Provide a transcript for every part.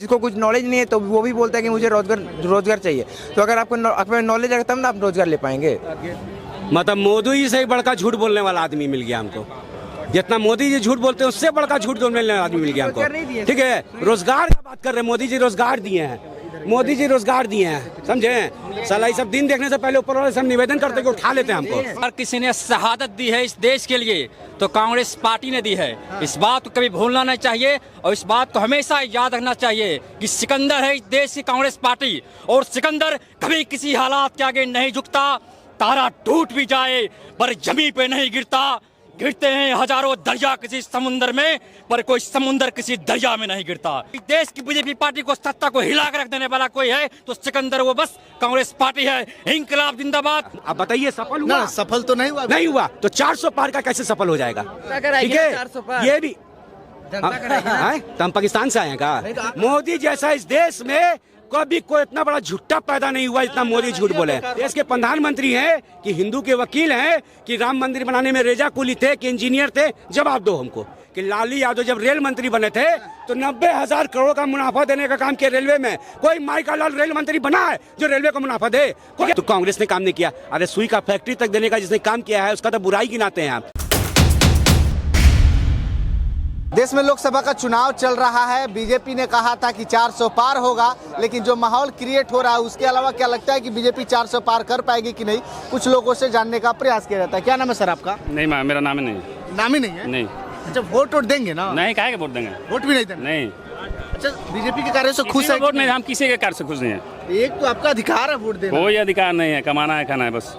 जिसको कुछ नॉलेज नहीं है तो वो भी बोलता है कि मुझे रोजगार चाहिए। तो अगर आपको नॉलेज है तब ना आप रोजगार ले पाएंगे। मतलब मोदी जी से ही बड़का झूठ बोलने वाला आदमी मिल गया हमको। जितना मोदी जी झूठ बोलते हैं उससे बड़का झूठ बोलने वाला आदमी मिल गया हमको। ठीक है, रोजगार का बात कर रहे हैं, मोदी जी रोजगार दिए हैं, मोदी जी रोजगार दिए हैं, समझे। साला ये सब दिन देखने से पहले ऊपर वाले सब निवेदन करते कि उठा लेते हैं हमको। अगर किसी ने शहादत दी है इस देश के लिए तो कांग्रेस पार्टी ने दी है। इस बात को कभी भूलना नहीं चाहिए और इस बात को हमेशा याद रखना चाहिए कि सिकंदर है इस देश की कांग्रेस पार्टी, और सिकंदर कभी किसी हालात के आगे नहीं झुकता। तारा टूट भी जाए पर जमीन पे नहीं गिरता। गिरते हैं हजारों दरिया किसी समुंदर में, पर कोई समुंदर किसी दरिया में नहीं गिरता। देश की बीजेपी पार्टी को, सत्ता को हिला कर रख देने वाला कोई है तो सिकंदर वो बस कांग्रेस पार्टी है। इंकलाब जिंदाबाद। अब बताइए सफल हुआ? ना, सफल तो नहीं हुआ। नहीं हुआ तो 400 पार का कैसे सफल हो जाएगा? ठीक है, ये भी हम पाकिस्तान से आए का। मोदी जैसा इस देश में कभी कोई इतना बड़ा झूठा पैदा नहीं हुआ जितना मोदी झूठ बोले। देश के प्रधानमंत्री हैं कि हिंदू के वकील हैं कि राम मंदिर बनाने में रेजा कुली थे कि इंजीनियर थे? जवाब दो हमको कि लालू यादव जब रेल मंत्री बने थे तो 90,000 करोड़ का मुनाफा देने का काम किया रेलवे में। कोई माई का लाल रेल मंत्री बना है जो रेलवे को मुनाफा दे? तो कांग्रेस ने काम नहीं किया। अरे सुई का फैक्ट्री तक देने का जिसने काम किया है उसका तो बुराई गिनाते हैं आप। देश में लोकसभा का चुनाव चल रहा है। बीजेपी ने कहा था कि 400 पार होगा, लेकिन जो माहौल क्रिएट हो रहा है उसके अलावा क्या लगता है कि बीजेपी 400 पार कर पाएगी कि नहीं, कुछ लोगों से जानने का प्रयास किया जाता है। क्या नाम है सर आपका? नहीं, मेरा नाम ही नहीं। नाम ही नहीं है? नहीं। अच्छा, वोट देंगे ना? नहीं, काहे के वोट देंगे? वोट भी नहीं देंगे? नहीं। अच्छा, बीजेपी के कार्य से खुश है? वोट नहीं, हम किसी के कार्य से खुश नहीं है। एक तो आपका अधिकार है वोट देना। कोई अधिकार नहीं है, कमाना है, खाना है बस।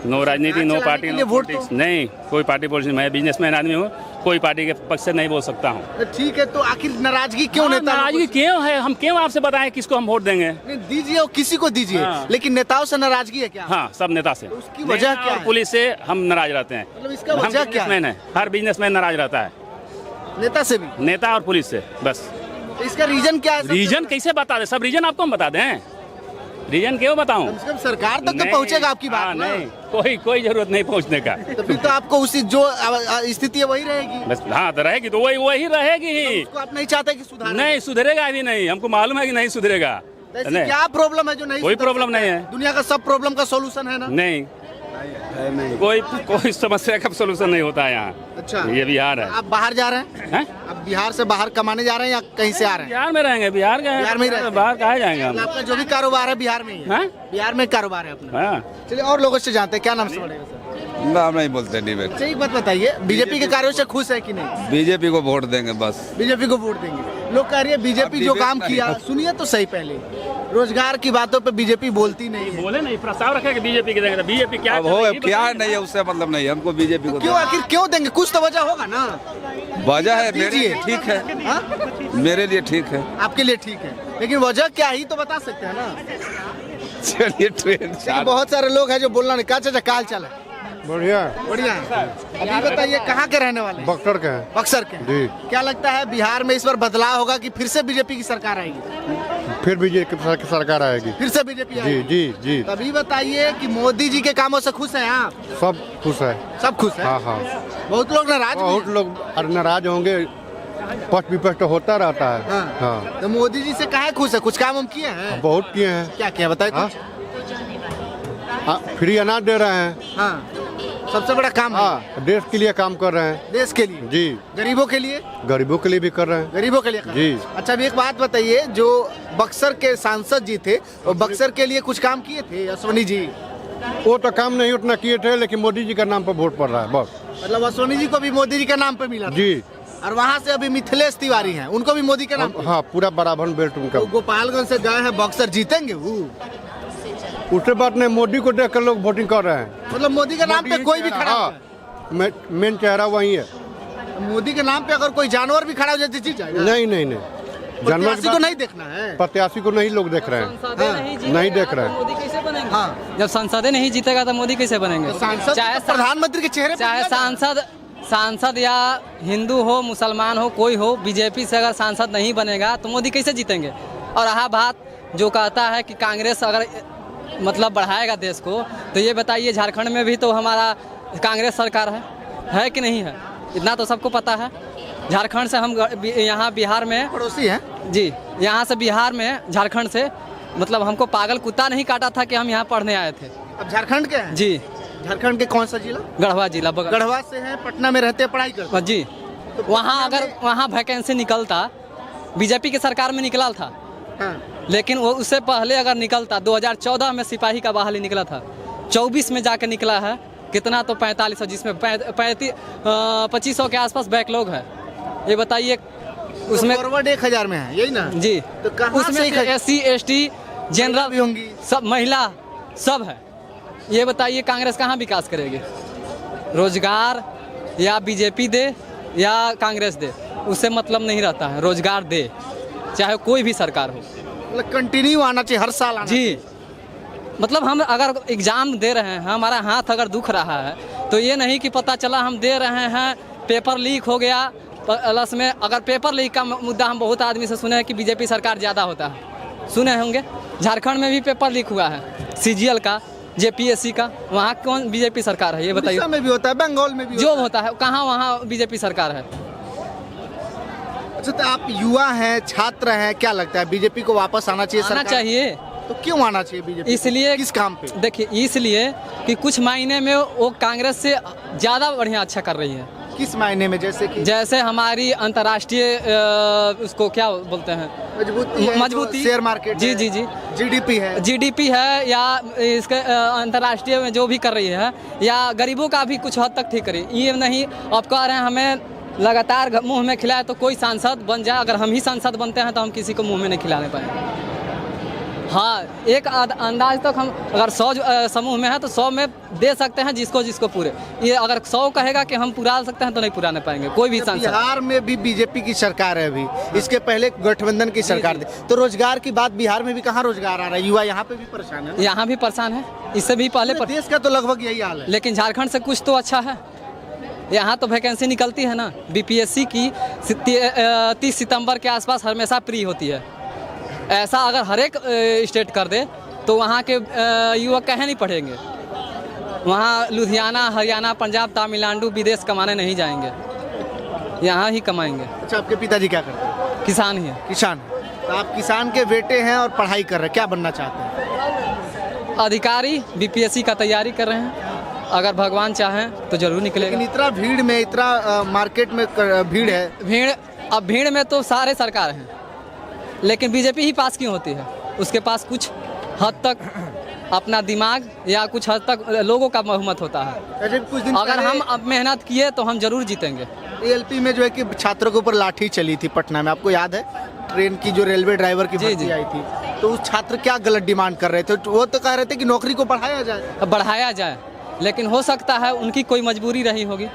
नो राजनीति, नो पार्टी, नो पॉलिटिक्स। नहीं, कोई पार्टी पॉलिटिक्स। मैं बिजनेसमैन आदमी हूँ, कोई पार्टी के पक्ष से नहीं बोल सकता हूँ। ठीक है, तो आखिर नाराजगी क्यों? नेता नाराजगी क्यों है? हम क्यों आपसे बताएं किसको हम वोट देंगे? दीजिए और किसी को दीजिए। हाँ। लेकिन नेताओं से नाराजगी है क्या? हाँ, सब नेता से। उसकी वजह क्या है? पुलिस से हम नाराज रहते हैं। मतलब इसका वजह क्या है? हर बिजनेसमैन नाराज रहता है, नेता से भी? नेता और पुलिस से बस। इसका रीजन क्या है? रीजन कैसे बता दे? सब रीजन आपको हम बता दें? रीजन क्यों बताऊं? कम से कम सरकार तक तो पहुंचेगा आपकी बात। नहीं, कोई जरूरत नहीं पहुंचने का। तो फिर तो आपको उसी जो स्थिति है वही रहेगी बस। हाँ, तो रहेगी तो वही रहेगी ही। तो आप नहीं चाहते कि सुधार? नहीं सुधरेगा भी नहीं, हमको मालूम है कि नहीं सुधरेगा। क्या प्रॉब्लम है जो नहीं? कोई प्रॉब्लम नहीं है। दुनिया का सब प्रॉब्लम का सोल्यूशन है ना? नहीं, कोई समस्या का सोल्यूशन नहीं होता है यहाँ। अच्छा, ये बिहार है। आप बाहर जा रहे हैं? आप बिहार से बाहर कमाने जा रहे हैं या कहीं से आ रहे हैं? बिहार में रहेंगे। बिहार में ही रहेंगे, बाहर कहाँ जाएंगे हम? आपका जो भी कारोबार है बिहार में ही है? बिहार में कारोबार है अपना। चलिए और लोगों से जानते हैं, क्या नाम से पड़ेगा सर? नाम नहीं बोलते नहीं। अच्छा, एक बात बताइए, बीजेपी के कार्यों से खुश है कि नहीं? बीजेपी को वोट देंगे बस। बीजेपी को वोट देंगे। लोग कह रही है बीजेपी जो काम किया, सुनिए तो सही, पहले रोजगार की बातों पे बीजेपी बोलती नहीं है। बोले नहीं, प्रस्ताव रखे कि बीजेपी के देंगे। बीजेपी क्या अब हो क्या नहीं है उससे मतलब नहीं, हमको बीजेपी को। क्यों? आखिर क्यों देंगे? कुछ तो वजह होगा ना। वजह है मेरे लिए ठीक है। मेरे लिए ठीक है, आपके लिए ठीक है, लेकिन वजह क्या ही तो बता सकते हैं ना। चलिए ट्रेन। बहुत सारे लोग हैं जो बोलना नहीं। क्या चाचा काल चला? बढ़िया बढ़िया। अभी बताइए, कहाँ के रहने वाले? बक्सर के हैं। बक्सर के जी। क्या लगता है बिहार में इस बार बदलाव होगा कि फिर से बीजेपी की सरकार आएगी? फिर बीजेपी की सरकार आएगी। फिर से बीजेपी जी आएगी? जी जी। तभी बताइए कि मोदी जी के कामों से खुश हैं आप? सब खुश है। सब खुश है? हाँ हाँ। बहुत लोग नाराज भी हैं। बहुत लोग नाराज होंगे, पक्ष विपक्ष तो होता रहता है। हाँ। तो मोदी जी से काहे खुश है? कुछ काम हम किए हैं? बहुत किए हैं। क्या किया बताइए? फ्री अनाज दे रहे हैं। हाँ, सबसे बड़ा काम है। हाँ, देश के लिए काम कर रहे हैं। देश के लिए? जी। गरीबों के लिए? गरीबों के लिए भी कर रहे हैं। गरीबों के लिए कर रहे हैं। जी। अच्छा, अभी एक बात बताइए, जो बक्सर के सांसद जी थे वो बक्सर के लिए कुछ काम किए थे? अश्वनी जी वो तो काम नहीं उतना किए थे, लेकिन मोदी जी का नाम पर वोट पड़ रहा है बस। मतलब अश्वनी जी को भी मोदी जी के नाम पे मिला था? जी। और वहाँ से अभी मिथिलेश तिवारी हैं, उनको भी मोदी के नाम पे? हाँ, पूरा बराबर बेल्ट उनका। तो गोपालगंज से गए हैं बक्सर, जीतेंगे वो? उससे बात नहीं, मोदी को देख कर लोग वोटिंग कर रहे हैं। मतलब मोदी के नाम पे कोई भी खड़ा है? मेन चेहरा वही है। मोदी के नाम पे अगर कोई जानवर भी खड़ा हो जाए जीत जाएगा? नहीं नहीं नहीं, प्रत्याशी को नहीं देखना है। प्रत्याशी को नहीं लोग देख रहे हैं। नहीं देख रहे हैं। मोदी कैसे बनेंगे? हाँ। जब सांसद नहीं जीतेगा तो मोदी कैसे बनेंगे? सांसद चाहे प्रधानमंत्री के चेहरे पे चाहे सांसद या हिंदू हो, मुसलमान हो, कोई हो, बीजेपी से अगर सांसद नहीं बनेगा तो मोदी कैसे जीतेंगे? और रहा बात जो कहता है कि कांग्रेस अगर मतलब बढ़ाएगा देश को, तो ये बताइए झारखंड में भी तो हमारा कांग्रेस सरकार है कि नहीं है? इतना तो सबको पता है। झारखंड से हम यहाँ बिहार में पड़ोसी हैं। जी, यहाँ से बिहार में झारखंड से मतलब हमको पागल कुत्ता नहीं काटा था कि हम यहाँ पढ़ने आए थे। अब झारखंड के हैं? जी, झारखंड के कौन सा जिला? गढ़वा जिला बगल। गढ़वा से हैं, पटना में रहते हैं, पढ़ाई करते हैं। जी, तो वहाँ पटना अगर में- वहाँ वैकेंसी निकलता, बीजेपी की सरकार में निकला था, हाँ। लेकिन वो उससे पहले अगर निकलता 2014 में सिपाही का बहाली निकला था, 24 में जाकर निकला है कितना, तो 4500, जिसमें 2500 के आसपास बैकलॉग है। ये बताइए उसमें फॉरवर्ड 1000 में है, यही ना? जी, तो कहाँ उसमें से SC ST जनरल भी होंगी? सब, महिला सब है। ये बताइए कांग्रेस कहाँ विकास करेगी? रोजगार या बीजेपी दे या कांग्रेस दे, उससे मतलब नहीं रहता है। रोजगार दे, चाहे कोई भी सरकार हो। मतलब कंटिन्यू आना चाहिए, हर साल आना चाहिए। जी, मतलब हम अगर एग्ज़ाम दे रहे हैं, हमारा हाथ अगर दुख रहा है, तो ये नहीं कि पता चला हम दे रहे हैं, पेपर लीक हो गया। प्लस में अगर पेपर लीक का मुद्दा हम बहुत आदमी से सुने हैं कि बीजेपी सरकार ज़्यादा होता है, सुने होंगे। झारखंड में भी पेपर लीक हुआ है, CGL का, JPSC का। वहाँ कौन बीजेपी सरकार है ये बताइए? उड़ीसा में भी होता है, बंगाल में भी जो होता है, कहाँ वहाँ बीजेपी सरकार है? अच्छा, तो आप युवा हैं, छात्र हैं, क्या लगता है बीजेपी को वापस आना चाहिए? आना सरकार? चाहिए। तो क्यों आना चाहिए बीजेपी? इसलिए किस काम पे? देखिए, इसलिए कि कुछ मायने में वो कांग्रेस से ज़्यादा बढ़िया अच्छा कर रही है। किस मायने में? जैसे कि जैसे हमारी अंतर्राष्ट्रीय उसको क्या बोलते हैं, मजबूती, शेयर मार्केट जी है, जी जी, GDP है, GDP है, या इसके अंतर्राष्ट्रीय में जो भी कर रही है, या गरीबों का भी कुछ हद तक ठीक करी। ये नहीं अब कह रहे हैं हमें लगातार मुंह में खिलाए तो कोई सांसद बन जाए। अगर हम ही सांसद बनते हैं तो हम किसी को मुंह में नहीं खिलाने पाएंगे। हाँ, एक अंदाज तक हम अगर 100 समूह में है तो 100 में दे सकते हैं जिसको जिसको पूरे। ये अगर 100 कहेगा कि हम पुरा सकते हैं तो नहीं पुराने पाएंगे कोई भी सांसद। बिहार में भी बीजेपी की सरकार है अभी, इसके पहले गठबंधन की सरकार थी। तो रोजगार की बात, बिहार में भी कहाँ रोजगार आ रहा है? युवा यहाँ पे भी परेशान है। यहाँ भी परेशान है, इससे भी पहले देश का तो लगभग यही हाल है। लेकिन झारखंड से कुछ तो अच्छा है। यहाँ तो वैकेंसी निकलती है ना, BPSC की 30 सितंबर के आसपास हमेशा प्री होती है। ऐसा अगर हर एक स्टेट कर दे तो वहाँ के युवक कहीं नहीं पढ़ेंगे। वहाँ लुधियाना, हरियाणा, पंजाब, तमिलनाडु विदेश कमाने नहीं जाएंगे, यहाँ ही कमाएंगे। अच्छा, आपके पिताजी क्या करते हैं? किसान ही है। किसान। तो आप किसान के बेटे हैं और पढ़ाई कर रहे हैं, क्या बनना चाहते हैं? अधिकारी, BPSC का तैयारी कर रहे हैं। अगर भगवान चाहें तो जरूर निकलेगा। लेकिन इतना भीड़ में, इतना मार्केट में भीड़ है। अब भीड़ में तो सारे सरकार हैं, लेकिन बीजेपी ही पास क्यों होती है? उसके पास कुछ हद तक अपना दिमाग या कुछ हद तक लोगों का बहुमत होता है। कुछ दिन अगर हम अब मेहनत किए तो हम जरूर जीतेंगे। ALP में जो है कि छात्रों के ऊपर लाठी चली थी पटना में, आपको याद है? ट्रेन की जो रेलवे ड्राइवर की भर्ती आई थी, तो उस छात्र क्या गलत डिमांड कर रहे थे? वो तो कह रहे थे कि नौकरी को बढ़ाया जाए। बढ़ाया जाए, लेकिन हो सकता है उनकी कोई मजबूरी रही होगी।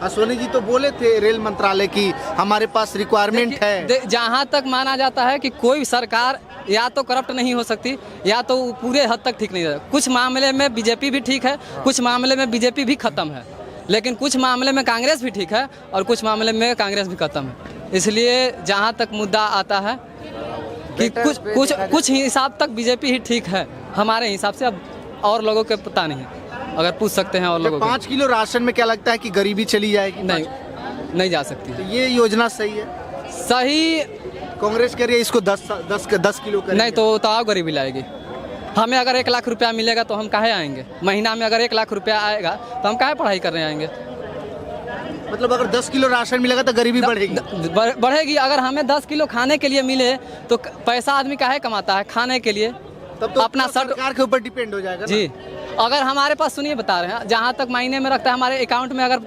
सोनी जी तो बोले थे रेल मंत्रालय की हमारे पास रिक्वायरमेंट है। जहाँ तक माना जाता है कि कोई सरकार या तो करप्ट नहीं हो सकती या तो पूरे हद तक ठीक नहीं है। कुछ मामले में बीजेपी भी ठीक है, कुछ मामले में बीजेपी भी खत्म है, लेकिन कुछ मामले में कांग्रेस भी ठीक है और कुछ मामले में कांग्रेस भी खत्म है। इसलिए जहाँ तक मुद्दा आता है कि कुछ हिसाब तक बीजेपी ही ठीक है हमारे हिसाब से। अब और लोगों के पता नहीं है, अगर पूछ सकते हैं और लोगों को। 5 किलो राशन में क्या लगता है कि गरीबी चली जाएगी? नहीं जा सकती। तो ये योजना सही है? सही। कांग्रेस कह रही है इसको 10 किलो करेंगे। नहीं तो और गरीबी लाएगी। हमें अगर 1 लाख रुपया मिलेगा तो हम काहे आएंगे? महीना में अगर 1 लाख रुपया आएगा तो हम काहे पढ़ाई करने आएंगे? मतलब अगर 10 किलो राशन मिलेगा तो गरीबी बढ़ेगी? बढ़ेगी। अगर हमें 10 किलो खाने के लिए मिले तो पैसा आदमी काहे कमाता है? खाने के लिए। तब तो अपना सरकार के ऊपर डिपेंड हो जाएगा जी। अगर हमारे पास, सुनिए बता रहे हैं, जहाँ तक मायने में रखता है हमारे अकाउंट में, अगर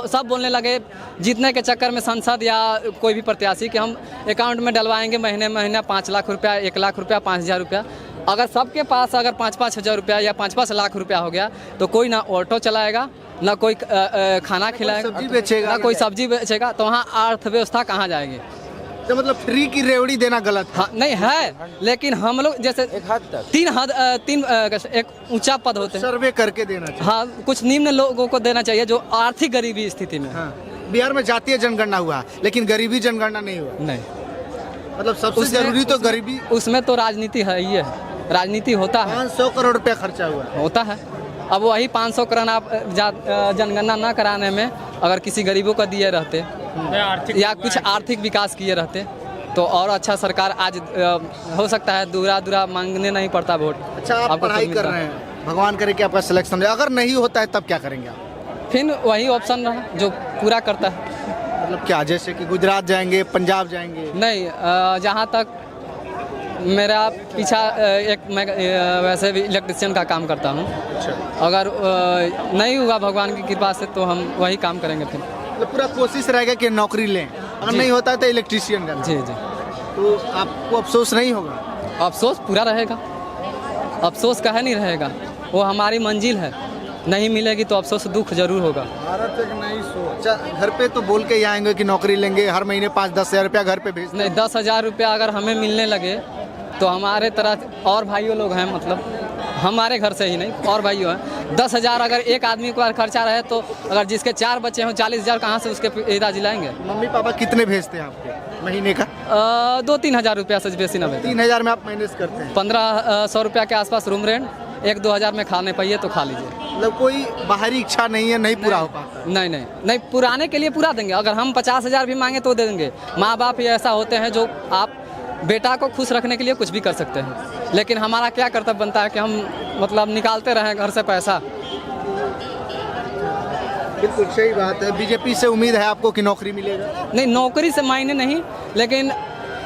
सब बोलने लगे जीतने के चक्कर में संसद या कोई भी प्रत्याशी कि हम अकाउंट में डलवाएंगे महीने 5 लाख रुपया, 1 लाख रुपया, 5,000 रुपया, अगर सबके पास अगर 5-5 हज़ार रुपया या 5-5 लाख रुपया हो गया तो कोई ना ऑटो चलाएगा, ना कोई खाना खिलाएगा, ना कोई सब्जी बेचेगा, तो वहाँ अर्थव्यवस्था कहाँ जाएगी? तो मतलब फ्री की रेवड़ी देना गलत है? हाँ, नहीं है, लेकिन हम लोग जैसे एक हद तक एक ऊंचा पद होते हैं, सर्वे करके देना चाहिए। हाँ, कुछ निम्न लोगों को देना चाहिए जो आर्थिक गरीबी स्थिति में। हाँ। बिहार में जातीय जनगणना हुआ लेकिन गरीबी जनगणना नहीं हुआ। नहीं, मतलब सबसे जरूरी तो गरीबी। उसमें तो राजनीति है ही है, राजनीति होता है। 500 करोड़ रुपया खर्चा हुआ होता है। अब वही 500 करोड़ आप जनगणना न कराने में अगर किसी गरीबों को दिए रहते या कुछ आर्थिक विकास किए रहते तो और अच्छा सरकार आज हो सकता है। दूरा मांगने नहीं पड़ता वोट। अच्छा, आप आपको पढ़ाई खुद कर मिलता। रहे हैं, भगवान करे कि आपका सिलेक्शन हो जाए। अगर नहीं होता है तब क्या करेंगे आप? फिर वही ऑप्शन रहा जो पूरा करता है। मतलब क्या, जैसे कि गुजरात जाएंगे, पंजाब जाएंगे? नहीं, जहाँ तक मेरा पीछा मैं वैसे भी इलेक्ट्रिशियन का काम करता हूँ। अगर नहीं हुआ भगवान की कृपा से तो हम वही काम करेंगे फिर। मतलब पूरा कोशिश रहेगा कि नौकरी लें, अगर नहीं होता है तो इलेक्ट्रिशियन का। जी जी। तो आपको अफसोस नहीं होगा? अफसोस पूरा रहेगा। अफसोस काहे नहीं रहेगा, वो हमारी मंजिल है। नहीं मिलेगी तो अफसोस दुख जरूर होगा। अच्छा, घर पे तो बोल के ही आएंगे कि नौकरी लेंगे, हर महीने 5-10 हज़ार रुपया घर पे भेज। नहीं, 10,000 रुपया अगर हमें मिलने लगे तो हमारे तरह और भाइयों लोग हैं, मतलब हमारे घर से ही नहीं और भाइयों हैं। 10,000 अगर एक आदमी को खर्चा रहे तो अगर जिसके 4 बच्चे हों 40,000 कहाँ से उसके इलाज दिलाएंगे? मम्मी पापा कितने भेजते हैं आपके महीने का? 2-3 हज़ार रुपया से बेसी ना भेज। 3,000 में आप मैनेज करते हैं? 1500 रुपया के आसपास रूम रेंट, 1-2 हज़ार में खाने पाइए तो खा लीजिए। मतलब कोई बाहरी इच्छा नहीं है, नहीं पूरा हो पाता? नहीं, पुराने के लिए पूरा देंगे। अगर हम 50,000 भी मांगे तो दे देंगे। माँ बाप ही ऐसा होते हैं जो आप बेटा को खुश रखने के लिए कुछ भी कर सकते हैं, लेकिन हमारा क्या कर्तव्य बनता है कि हम मतलब निकालते रहें घर से पैसा। बिल्कुल सही बात है। बीजेपी से उम्मीद है आपको कि नौकरी मिलेगा? नहीं, नौकरी से मायने नहीं, लेकिन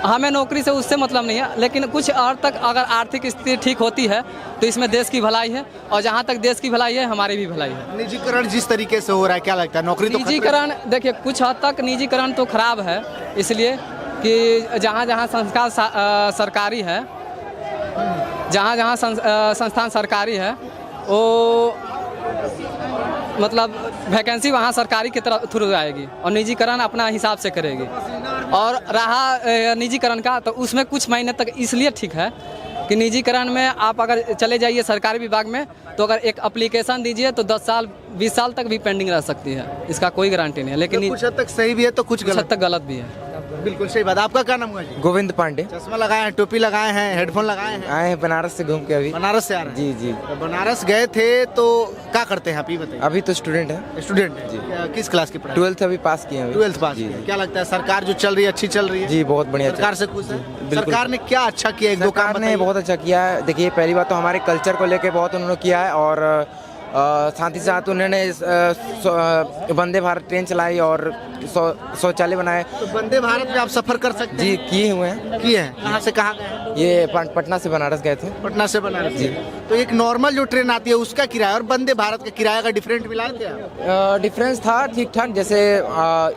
हमें नौकरी से उससे मतलब नहीं है, लेकिन कुछ और तक अगर आर्थिक स्थिति ठीक होती है तो इसमें देश की भलाई है, और जहाँ तक देश की भलाई है हमारी भी भलाई है। निजीकरण जिस तरीके से हो रहा है, क्या लगता है नौकरी तो निजीकरण, देखिए कुछ हद तक निजीकरण तो खराब है, इसलिए कि जहाँ जहाँ संस्थान सरकारी है, जहाँ संस्थान सरकारी है वो मतलब वैकेंसी वहाँ सरकारी की तरफ थ्रू आएगी और निजीकरण अपना हिसाब से करेगी। और रहा निजीकरण का, तो उसमें कुछ महीने तक इसलिए ठीक है कि निजीकरण में आप अगर चले जाइए सरकारी विभाग में तो अगर एक एप्लीकेशन दीजिए तो 10 साल 20 साल तक भी पेंडिंग रह सकती है, इसका कोई गारंटी नहीं है। लेकिन कुछ हद तक सही भी है तो कुछ हद तक गलत भी है। बिल्कुल सही बात। आपका क्या नाम हुआ जी? गोविंद पांडे। चश्मा लगाए हैं, टोपी लगाए हैं, हेडफोन लगाए हैं, आए हैं बनारस से घूम के अभी। बनारस से आ रहे हैं? जी। तो बनारस गए थे तो क्या करते हैं आप, ये बताइए। अभी तो स्टूडेंट है। स्टूडेंट है जी। किस क्लास की पढ़ाई? 12th अभी पास किए हैं। 12th पास जी। किया। क्या लगता है सरकार जो चल रही है अच्छी चल रही है? जी बहुत बढ़िया। सरकार से खुश है? बिल्कुल। सरकार ने क्या अच्छा किया, एक दो काम सरकार ने बहुत अच्छा किया है। देखिए पहली बात तो हमारे कल्चर को लेके बहुत उन्होंने किया है, और साथ ही साथ उन्होंने वंदे भारत ट्रेन चलाई और शौचालय बनाए। तो वंदे भारत में आप सफर कर सकते जी हैं? किए हुए हैं। किए हैं। कहाँ से कहाँ गए? ये पटना से बनारस गए थे। पटना से बनारस जी। तो एक नॉर्मल जो ट्रेन आती है उसका किराया और वंदे भारत का किराया का डिफरेंट मिला थे आप? डिफरेंस था ठीक ठाक। जैसे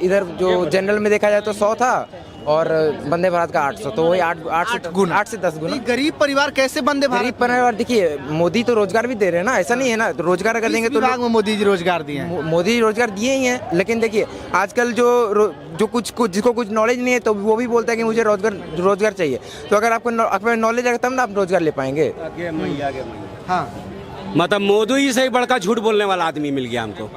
इधर जो जनरल में देखा जाए तो 100 था और वंदे भारत का 800, तो वही 8 से 10 गुना। गरीब परिवार कैसे वंदे भारत? गरीब परिवार, देखिए मोदी तो रोजगार भी दे रहे हैं ना, ऐसा नहीं है ना। तो रोजगार अगर देंगे तो विभाग में मोदी जी रोजगार दिए हैं। मोदी रोजगार दिए ही हैं, लेकिन देखिए आजकल जो कुछ जिसको कुछ नॉलेज नहीं है तो वो भी बोलता है कि मुझे रोजगार चाहिए। तो अगर आपको नॉलेज है तब ना आप रोजगार ले पाएंगे। हाँ, मतलब मोदी जी से ही बड़का झूठ बोलने वाला आदमी मिल गया हमको।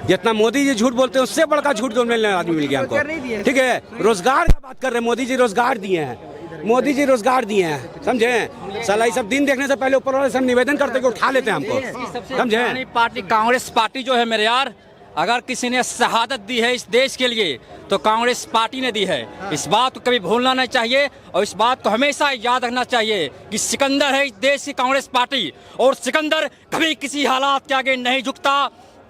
जितना मोदी जी झूठ बोलते हैं उससे बड़का झूठ बोलने वाला आदमी मिल गया हमको। ठीक है, रोजगार की बात कर रहे हैं, मोदी जी रोजगार दिए हैं, मोदी जी रोजगार दिए हैं, समझे। साला ये सब दिन देखने से पहले ऊपर वाले सब निवेदन करते कि उठा लेते हैं हमको, समझे। पार्टी कांग्रेस पार्टी जो है मेरे यार, अगर किसी ने शहादत दी है इस देश के लिए तो कांग्रेस पार्टी ने दी है। इस बात को कभी भूलना नहीं चाहिए और इस बात को हमेशा याद रखना चाहिए कि सिकंदर है इस देश की कांग्रेस पार्टी, और सिकंदर कभी किसी हालात के आगे नहीं झुकता।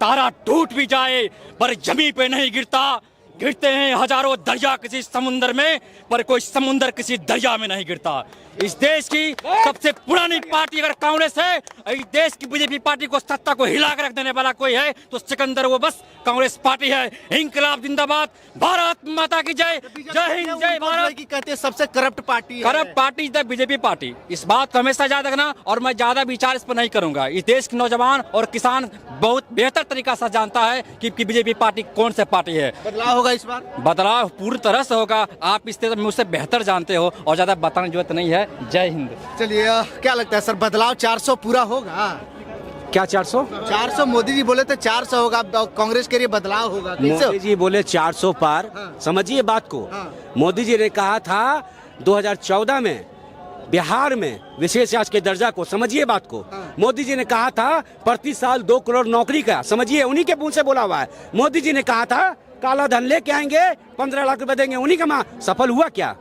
तारा टूट भी जाए पर जमीन पे नहीं गिरता। गिरते हैं हजारों दरिया किसी समुंदर में, पर कोई समुंदर किसी दरिया में नहीं गिरता। इस देश की सबसे पुरानी पार्टी अगर कांग्रेस है, इस देश की बीजेपी पार्टी को सत्ता को हिला कर रख देने वाला कोई है तो सिकंदर वो बस कांग्रेस पार्टी है। इंकलाब जिंदाबाद, भारत माता की जय, जय हिंद जय भारत। की कहते हैं सबसे करप्ट पार्टी है। Corrupt party is the BJP party. इस बात को हमेशा याद रखना, और मैं ज्यादा विचार इस पर नहीं करूंगा। इस देश के नौजवान और किसान बहुत बेहतर तरीका से जानता है कि बीजेपी पार्टी कौन सी पार्टी है। बदलाव होगा इस बार? बदलाव पूरी तरह से होगा। आप इस तरह मुझसे बेहतर जानते हो और ज्यादा बताने की जरूरत नहीं है। जय हिंद। चलिए, क्या लगता है सर, बदलाव 400 पूरा होगा? क्या 400? 400 मोदी जी बोले थे 400 होगा, कांग्रेस के लिए बदलाव होगा, कैसे? मोदी जी बोले 400 पार। समझिए बात को। मोदी जी ने कहा था 2014 में बिहार में विशेष जांच के दर्जा को, समझिए बात को। मोदी जी ने कहा था प्रति साल 2 करोड़ नौकरी का, समझिए, उन्हीं के मुंह से बोला हुआ है। मोदी जी ने कहा था काला धन लेके आएंगे, 15 लाख रुपए देंगे, उन्हीं का सफल हुआ क्या?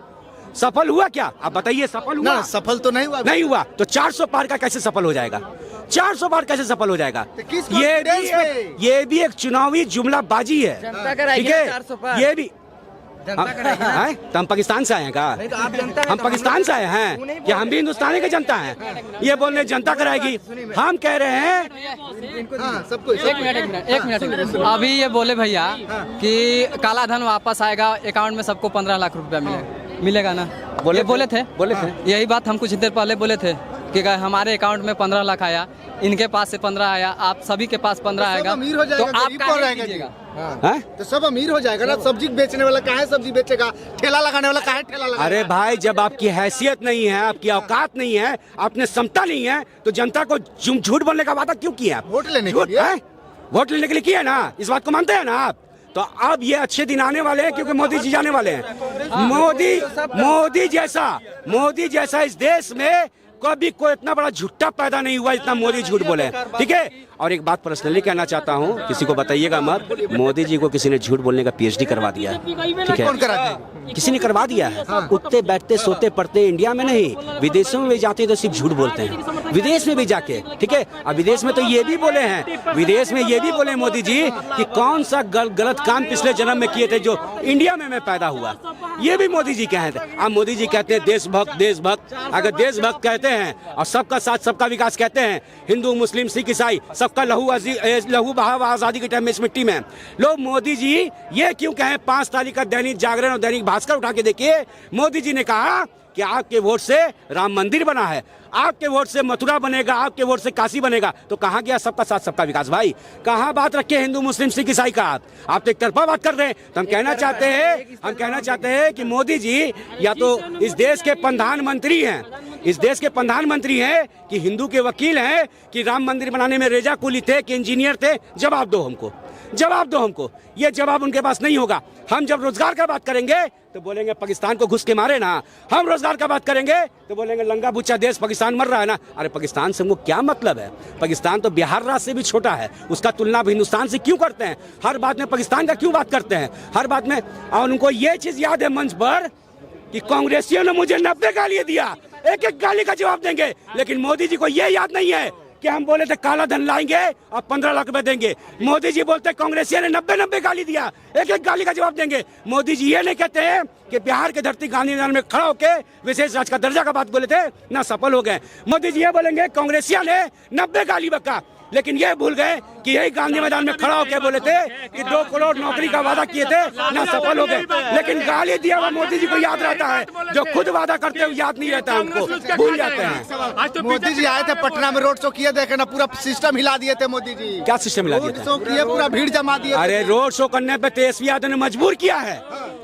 सफल हुआ क्या? आप बताइए, सफल हुआ? ना, सफल तो नहीं हुआ। नहीं हुआ तो 400 पार का कैसे सफल हो जाएगा? 400 पार कैसे सफल हो जाएगा? किस ये भी एक चुनावी जुमलाबाजी है, ठीक है? ये भी तो हम पाकिस्तान से आए हैं का? हम पाकिस्तान से आए हैं या हम भी हिंदुस्तानी के जनता हैं? ये बोलने जनता कराएगी। हम कह रहे हैं सबको एक मिनट अभी ये बोले भैया कि काला धन वापस आएगा, अकाउंट में सबको 15 लाख रुपया मिलेगा ना? बोले थे यही बात हम कुछ देर पहले बोले थे कि हमारे अकाउंट में 15 लाख आया, इनके पास से 15 आया, आप सभी के पास 15 आएगा, तो आप कहाँ लीजिएगा? तो सब अमीर हो जाएगा ना। सब्जी बेचने वाला कहाँ है सब्जी बेचेगा, ठेला लगाने वाला कहाँ है ठेला लगाएगा? अरे भाई, जब आपकी हैसियत नहीं है, आपकी औकात नहीं है, आपने क्षमता नहीं है, तो जनता को झूठ बोलने का वादा क्यों किया? वोट लेने के लिए। वोट लेने के लिए किया ना? इस बात को मानते हैं ना आप? तो अब ये अच्छे दिन आने वाले हैं क्योंकि मोदी जी जाने वाले हैं। मोदी जैसा इस देश में कभी कोई इतना बड़ा झूठा पैदा नहीं हुआ जितना मोदी झूठ बोले, ठीक है? और एक बात पर्सनली कहना चाहता हूँ, किसी को बताइएगा मत, मोदी जी को किसी ने झूठ बोलने का PhD करवा दिया है, ठीक है? कौन करा दिया? किसी ने करवा दिया है। उठते बैठते सोते पढ़ते इंडिया में नहीं, विदेशों में भी जाते तो सिर्फ झूठ बोलते हैं, विदेश में भी जाके, ठीक है? अब विदेश में तो ये भी बोले हैं, विदेश में ये भी बोले मोदी जी कि कौन सा गलत काम पिछले जन्म में किए थे जो इंडिया में मैं पैदा हुआ, ये भी मोदी जी कहे थे। अब मोदी जी कहते हैं देशभक्त। अगर देशभक्त कहते हैं और सबका साथ सबका विकास कहते हैं, हिंदू मुस्लिम सिख ईसाई सबका लहू बहा आजादी के टाइम में इस मिट्टी में, लोग मोदी जी ये क्यों कहें? 5 तारीख का दैनिक जागरण और दैनिक भास्कर उठा के देखिए, मोदी जी ने कहा कि आपके वोट से राम मंदिर बना है, आपके वोट से मथुरा बनेगा, आपके वोट से काशी बनेगा। तो कहाँ गया सबका साथ सबका विकास? भाई कहाँ बात रखे हिंदू मुस्लिम सिख ईसाई का? आप तो एक तरफा बात कर रहे हैं। तो हम कहना चाहते हैं कि मोदी जी या तो इस देश के प्रधानमंत्री हैं, इस देश के प्रधानमंत्री हैं कि हिंदू के वकील हैं कि राम मंदिर बनाने में रेजा कुली थे कि इंजीनियर थे? जवाब दो हमको। ये जवाब उनके पास नहीं होगा। हम जब रोजगार का बात करेंगे तो बोलेंगे पाकिस्तान को घुस के मारे ना, हम रोजगार का बात करेंगे तो बोलेंगे लंगा बुच्चा देश पाकिस्तान मर रहा है ना। अरे पाकिस्तान से हमको क्या मतलब है? पाकिस्तान तो बिहार राज्य से भी छोटा है, उसका तुलना भी हिंदुस्तान से क्यों करते हैं? हर बात में पाकिस्तान का क्यों बात करते हैं? हर बात में। और उनको ये चीज याद है मंच पर कि कांग्रेसियों ने मुझे 90 गाली दिया, एक गाली का जवाब देंगे, लेकिन मोदी जी को ये याद नहीं है कि हम बोले थे काला धन लाएंगे और 15 लाख रुपए देंगे। मोदी जी बोलते कांग्रेसियों ने 90 गाली दिया, एक गाली का जवाब देंगे। मोदी जी ये नहीं कहते हैं कि बिहार के धरती गांधी मैदान में खड़ा होकर विशेष राज्य का दर्जा का बात बोले थे ना, सफल हो गए। मोदी जी ये बोलेंगे कांग्रेसियों ने 90 गाली बका, लेकिन ये भूल गए कि यही गांधी मैदान में खड़ा होकर बोले थे कि 2 करोड़ नौकरी का वादा किए थे ना, सफल हो गए। लेकिन गाली दिया हुआ मोदी जी को याद रहता है, जो खुद वादा करते हुए याद नहीं रहता, उनको भूल जाते हैं। मोदी जी आए थे पटना में, रोड शो किए, देखे ना पूरा सिस्टम हिला दिए थे मोदी जी। क्या सिस्टम हिला दिया? रोड शो किए, पूरा भीड़ जमा दिए। अरे रोड शो करने पे तेजस्वी यादव ने मजबूर किया है,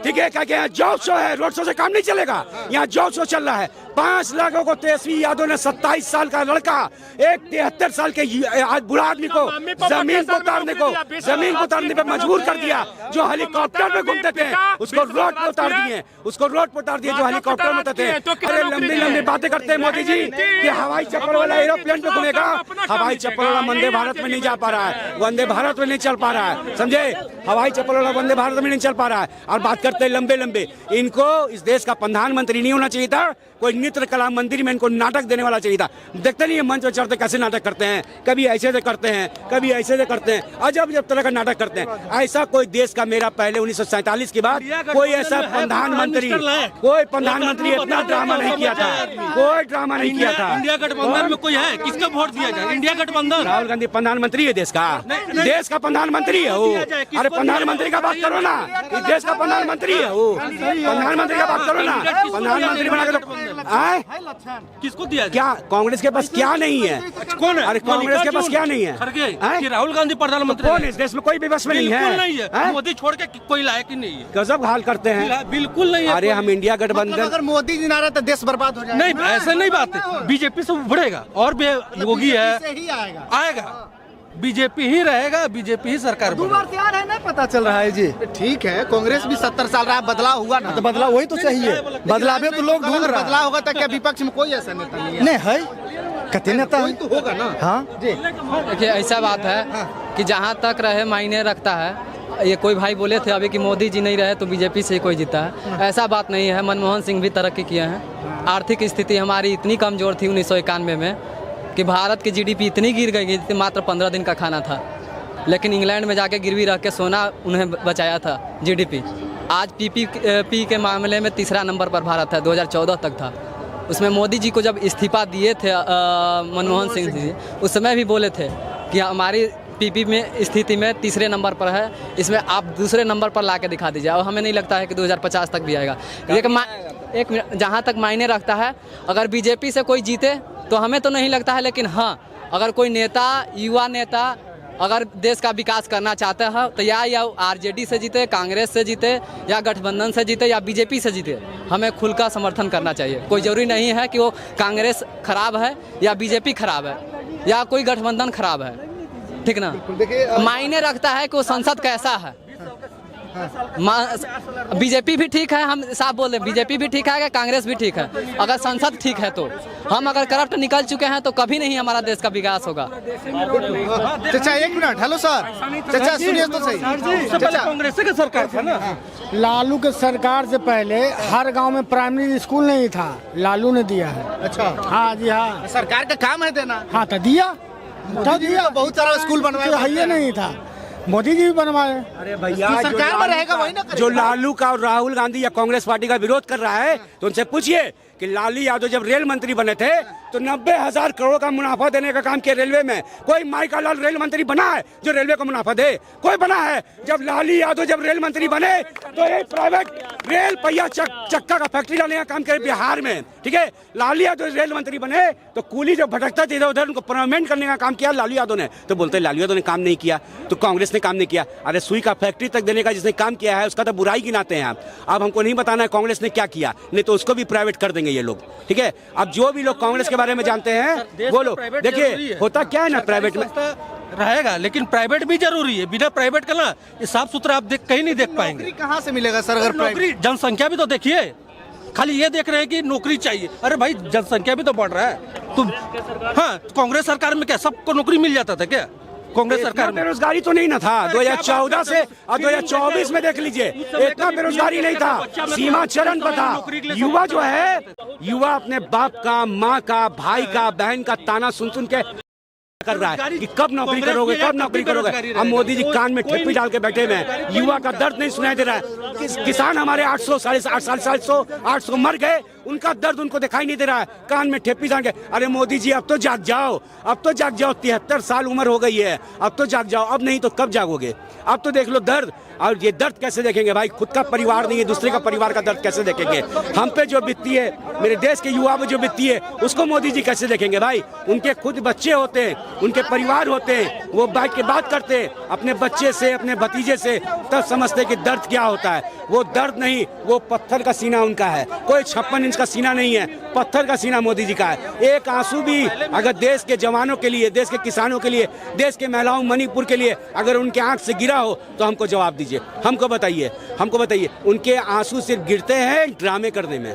ठीक है? क्या यहाँ जॉब शो है, रोड शो से काम नहीं चलेगा। यहाँ जॉब शो चल रहा है। 5 लाखों को तेजस्वी यादव ने 27 साल का लड़का, एक 73 साल के आज बुढ़ा आदमी को जमीन को उतारने पे मजबूर कर दिया। जो हेलीकॉप्टर में घूमते थे उसको रोड पे उतार दिए, जो हेलीकॉप्टर में उतरते थे। अरे लंबी बातें करते हैं मोदी जी कि हवाई चप्पल वाला एरोप्लेन पे घूमेगा। हवाई चप्पल वाला वंदे भारत में नहीं जा पा रहा है, वंदे भारत में नहीं चल पा रहा है, समझे? हवाई चप्पल वाला वंदे भारत में नहीं चल पा रहा है। और बात करते हैं लंबे। इनको इस देश का प्रधानमंत्री नहीं होना चाहिए था, कोई नृत्य कला मंदिर में इनको नाटक देने वाला चाहिए था। देखते नहीं है मंच पर चढ़ते कैसे नाटक करते हैं, कभी ऐसे से करते हैं, कभी ऐसे से करते हैं, अजब तरह का नाटक करते हैं। ऐसा कोई देश का मेरा पहले 1947 के बाद कोई ऐसा प्रधानमंत्री इतना ड्रामा नहीं किया था, कोई ड्रामा नहीं किया था। इंडिया गठबंधन में कोई है, किसका वोट दिया जाए? इंडिया गठबंधन। राहुल गांधी प्रधानमंत्री है देश का प्रधानमंत्री है वो। अरे प्रधानमंत्री का बात करो ना, इस देश का प्रधानमंत्री है वो, प्रधानमंत्री का बात करो ना। प्रधानमंत्री बना के किसको दिया? क्या कांग्रेस के पास क्या नहीं है? कौन है? अरे कांग्रेस के पास क्या नहीं है? कि राहुल गांधी प्रधानमंत्री कौन है? इस देश में कोई भी बस में नहीं है। मोदी छोड़ के कोई लायक ही नहीं है। गजब हाल करते हैं, बिल्कुल नहीं है। अरे हम इंडिया गठबंधन, अगर मोदी जी ना रहे तो देश बर्बाद हो जाएगा। नहीं, ऐसा नहीं बात है। बीजेपी से बढ़ेगा और योगी है, आएगा बीजेपी ही रहेगा, बीजेपी ही सरकार बार तैयार है, नहीं पता चल रहा है जी। ठीक है, कांग्रेस भी 70 साल रहा, बदलाव हुआ ना, तो बदलाव वही तो चाहिए। बदलाव तो लोग ढूंढ रहे, बदलाव होगा तो क्या विपक्ष में कोई ऐसा नेता नहीं है? कहते नेता तो होगा ना। हाँ जी, देखिए ऐसा बात है कि जहाँ तक रहे मायने रखता है ये कोई भाई बोले थे अभी कि मोदी जी नहीं रहे तो बीजेपी से ही कोई जीता है, ऐसा बात नहीं है। मनमोहन सिंह भी तरक्की किए हैं। आर्थिक स्थिति हमारी इतनी कमज़ोर थी 1991 में कि भारत की जीडीपी इतनी गिर गई थी, मात्र 15 दिन का खाना था, लेकिन इंग्लैंड में जाके गिरवी रख के सोना उन्हें बचाया था जीडीपी। आज पीपीपी के मामले में तीसरा नंबर पर भारत है, 2014 तक था। उसमें मोदी जी को जब इस्तीफा दिए थे मनमोहन सिंह जी, उस समय भी बोले थे कि हमारी पीपी में स्थिति में तीसरे नंबर पर है, इसमें आप दूसरे नंबर पर ला के दिखा दीजिए। और हमें नहीं लगता है कि 2050 तक भी आएगा। एक मिनट, जहाँ तक मायने रखता है, अगर बीजेपी से कोई जीते तो हमें तो नहीं लगता है, लेकिन हाँ, अगर कोई नेता, युवा नेता अगर देश का विकास करना चाहते हैं तो या आरजेडी से जीते, कांग्रेस से जीते, या गठबंधन से जीते, या बीजेपी से जीते, हमें खुल का समर्थन करना चाहिए। कोई ज़रूरी नहीं है कि वो कांग्रेस खराब है या बीजेपी खराब है या कोई गठबंधन खराब है, ठीक ना। मायने रखता है कि वो संसद कैसा है। बीजेपी भी ठीक है, हम साफ बोल रहे हैं, बीजेपी भी ठीक है, कांग्रेस भी ठीक है। अगर संसद ठीक है तो हम अगर करप्ट निकल चुके हैं तो कभी नहीं हमारा देश का विकास होगा। चाचा एक मिनट, हेलो सर, चाचा सुनिए तो सही। कांग्रेस की सरकार था ना, लालू के सरकार से पहले हर गांव में प्राइमरी स्कूल नहीं था, लालू ने दिया है। अच्छा, हाँ जी हाँ, सरकार का काम है देना। हाँ तो दिया, बहुत सारा स्कूल बनवाया, है ये नहीं था, मोदी जी भी बनवाए। अरे भैया, सरकार में रहेगा वही ना, जो लालू का और राहुल गांधी या कांग्रेस पार्टी का विरोध कर रहा है, तो उनसे पूछिए कि लालू यादव जब रेल मंत्री बने थे तो 90,000 करोड़ का मुनाफा देने का काम किया रेलवे में। कोई माई का लाल रेल मंत्री बना है जो रेलवे को मुनाफा दे? कोई बना है? जब लालू यादव जब रेल मंत्री बने तो एक प्राइवेट रेल पहिया चक्का का फैक्ट्री डालने का काम करे बिहार में, ठीक है। लालू यादव रेल मंत्री बने तो कूली जो भटकता था इधर उधर उनको परमानेंट करने का काम किया लालू यादव ने। तो बोलते लालू यादव ने काम नहीं किया तो कांग्रेस ने काम नहीं किया। अरे सुई का फैक्ट्री तक देने का जिसने काम किया है उसका तो बुराई गिनाते हैं आप। अब हमको नहीं बताना है कांग्रेस ने क्या किया, नहीं तो उसको भी प्राइवेट कर देंगे ये लोग, ठीक है। अब जो भी लोग कांग्रेस के बारे में जानते हैं वो लोग देखिए, होता क्या है ना, प्राइवेट में रहेगा लेकिन प्राइवेट भी जरूरी है। बिना प्राइवेट का ना ये साफ सुथरा आप कहीं नहीं देख पाएंगे। नौकरी कहाँ से मिलेगा सर? अगर नौकरी, जनसंख्या भी तो देखिए, खाली ये देख रहे हैं कि नौकरी चाहिए। अरे भाई जनसंख्या भी तो बढ़ रहा है। तुम हाँ, कांग्रेस सरकार में क्या सबको नौकरी मिल जाता था क्या? कांग्रेस सरकार में बेरोजगारी तो नहीं ना था 2014 से, और 2024 में देख लीजिए इतना बेरोजगारी नहीं था, सीमा चरण पर था। युवा जो है, युवा अपने बाप का, माँ का, भाई का, बहन का ताना सुन सुन के कर रहा है कि कब नौकरी करोगे, कब नौकरी करोगे। अब मोदी जी कान में ठेपी डाल के बैठे हुए हैं, युवा का दर्द नहीं सुनाई दे रहा है। किसान हमारे 800 800 मर गए, उनका दर्द उनको दिखाई नहीं दे रहा है, कान में ठेपी डाल के। अरे मोदी जी अब तो जाग जाओ, अब तो जाग जाओ, 73 साल उम्र हो गई है, अब तो जाग जाओ। अब नहीं तो कब जागोगे? अब तो देख लो दर्द। और ये दर्द कैसे देखेंगे भाई? खुद का परिवार नहीं है, दूसरे का परिवार का दर्द कैसे देखेंगे? हम पे जो बीतती है, मेरे देश के युवा पे जो बीतती है, उसको मोदी जी कैसे देखेंगे भाई? उनके खुद बच्चे होते हैं, उनके परिवार होते हैं, वो बैठ के बात करते हैं अपने बच्चे से, अपने भतीजे से, तब समझते कि दर्द क्या होता है। वो दर्द नहीं, वो पत्थर का सीना उनका है। कोई 56 इंच का सीना नहीं है, पत्थर का सीना मोदी जी का है। एक आंसू भी अगर देश के जवानों के लिए, देश के किसानों के लिए, देश के महिलाओं मणिपुर के लिए अगर उनके आंख से गिरा हो तो हमको जवाब दीजिए, हमको बताइए। उनके आंसू सिर्फ गिरते हैं ड्रामे करने में,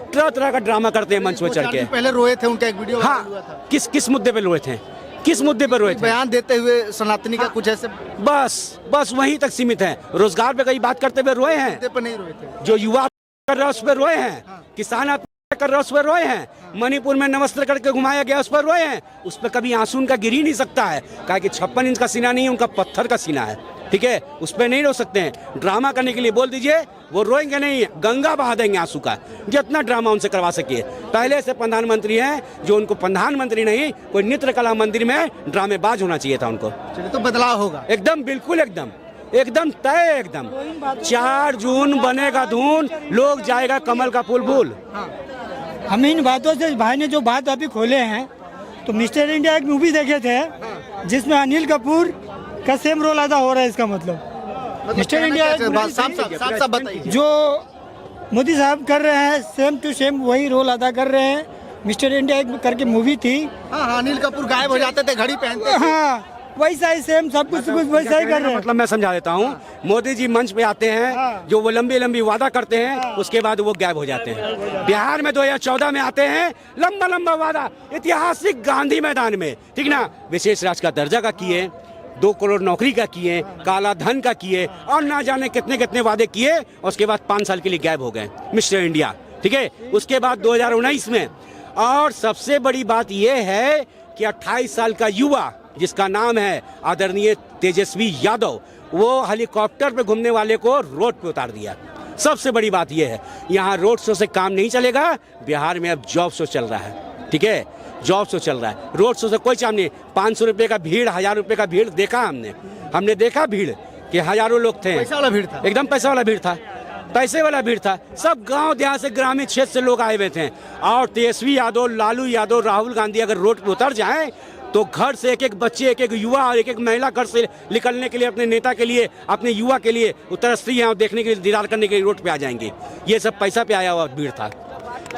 तरह तरह का ड्रामा करते हैं मंच पर चढ़ के। पहले रोए थे, उनका एक वीडियो हाँ, किस मुद्दे पे रोए थे? किस मुद्दे पर रोए थे? बयान देते हुए सनातनी का कुछ ऐसे, बस वहीं तक सीमित है। रोजगार पे कई बात करते हुए रोए हैं, पर नहीं रोए थे। जो युवा कर रहा है उस पर रोए हैं, किसान कर रहा है उस पर रोए हैं, मणिपुर में नमस्ते करके घुमाया गया उस पर रोए हैं। उस पर कभी आंसू उनका गिर ही नहीं सकता है, कहा कि 56 इंच का सीना नहीं है, उनका पत्थर का सीना है, ठीक है। उस पर नहीं रो सकते हैं। ड्रामा करने के लिए बोल दीजिए, वो रोएंगे नहीं, गंगा बहा देंगे आंसू का, जितना ड्रामा उनसे करवा सकिए। पहले से प्रधानमंत्री हैं जो उनको प्रधानमंत्री नहीं, कोई नृत्य कला मंदिर में ड्रामेबाज होना चाहिए था उनको। तो बदलाव होगा एकदम, बिल्कुल एकदम तय, एकदम 4 जून बनेगा धून, लोग जाएगा कमल का फूल भूल। हम इन बातों से, भाई ने जो बात अभी खोले हैं, तो मिस्टर इंडिया एक मूवी देखे थे जिसमें अनिल कपूर का सेम रोल अदा हो रहा है। इसका मतलब मिस्टर इंडिया साफ बताइए, जो मोदी साहब कर रहे हैं सेम टू सेम वही रोल अदा कर रहे हैं। मिस्टर इंडिया एक करके मूवी थी, हाँ, अनिल कपूर गायब हो जाते थे, घड़ी पहनते थे, हाँ वैसा ही सेम सब कुछ वैसा ही कर रहे हैं। मतलब मैं समझा देता हूँ, मोदी जी मंच पे आते हैं, जो वो लंबी वादा करते हैं, उसके बाद वो गायब हो जाते हैं। बिहार में 2014 में आते हैं, लंबा वादा, ऐतिहासिक गांधी मैदान में, ठीक ना, विशेष राज्य का दर्जा का किए, 2 करोड़ नौकरी का किए, काला धन का किए और ना जाने कितने कितने वादे किए, और उसके बाद 5 साल के लिए गायब हो गए मिस्टर इंडिया। ठीक है, उसके बाद 2019 में, और सबसे बड़ी बात यह है कि 28 साल का युवा जिसका नाम है आदरणीय तेजस्वी यादव, वो हेलीकॉप्टर पे घूमने वाले को रोड पे उतार दिया। सबसे बड़ी बात यह है, यहाँ रोड शो से काम नहीं चलेगा, बिहार में अब जॉब शो चल रहा है। ठीक है, जॉब शो चल रहा है, रोड शो से कोई काम नहीं। 500 रुपये का भीड़, 1000 रुपये का भीड़ देखा हमने देखा भीड़ कि हजारों लोग थे। पैसा वाला भीड़ था, एकदम पैसा वाला भीड़ था, पैसे वाला भीड़ था। सब गांव देहात से, ग्रामीण क्षेत्र से लोग आए हुए थे। और तेजस्वी यादव, लालू यादव, राहुल गांधी अगर रोड पर उतर जाएं तो घर से एक एक बच्चे, एक एक युवा और एक एक महिला घर से निकलने के लिए, अपने नेता के लिए, अपने युवा के लिए तरसती हैं और देखने के लिए, दीदार करने के लिए रोड पे आ जाएंगे। ये सब पैसा पे आया हुआ भीड़ था।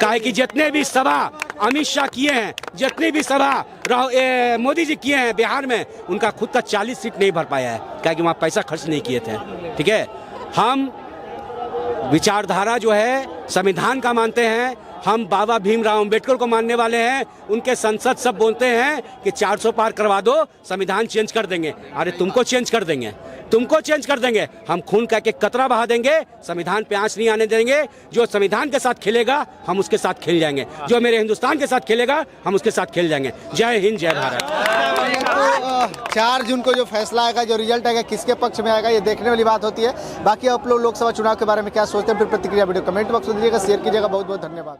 काहे कि जितने भी सभा अमित शाह किए हैं, जितने भी सभा मोदी जी किए हैं बिहार में, उनका खुद का 40 सीट नहीं भर पाया है, काहे कि वहाँ पैसा खर्च नहीं किए थे। ठीक है, हम विचारधारा जो है संविधान का मानते हैं, हम बाबा भीमराव अंबेडकर को मानने वाले हैं। उनके संसद सब बोलते हैं कि 400 पार करवा दो, संविधान चेंज कर देंगे। अरे तुमको चेंज कर देंगे, तुमको चेंज कर देंगे। हम खून का एक कतरा बहा देंगे, संविधान पे आंच नहीं आने देंगे। जो संविधान के साथ खेलेगा हम उसके साथ खेल जाएंगे, जो मेरे हिंदुस्तान के साथ खेलेगा हम उसके साथ खेल जाएंगे। जय हिंद, जय भारत। 4 जून को जो फैसला आएगा, जो रिजल्ट आएगा, किसके पक्ष में आएगा, ये देखने वाली बात होती है। बाकी आप लोग लोकसभा चुनाव के बारे में क्या सोचते हैं, फिर प्रतिक्रिया वीडियो कमेंट बॉक्स में दीजिएगा, शेयर कीजिएगा। बहुत बहुत धन्यवाद।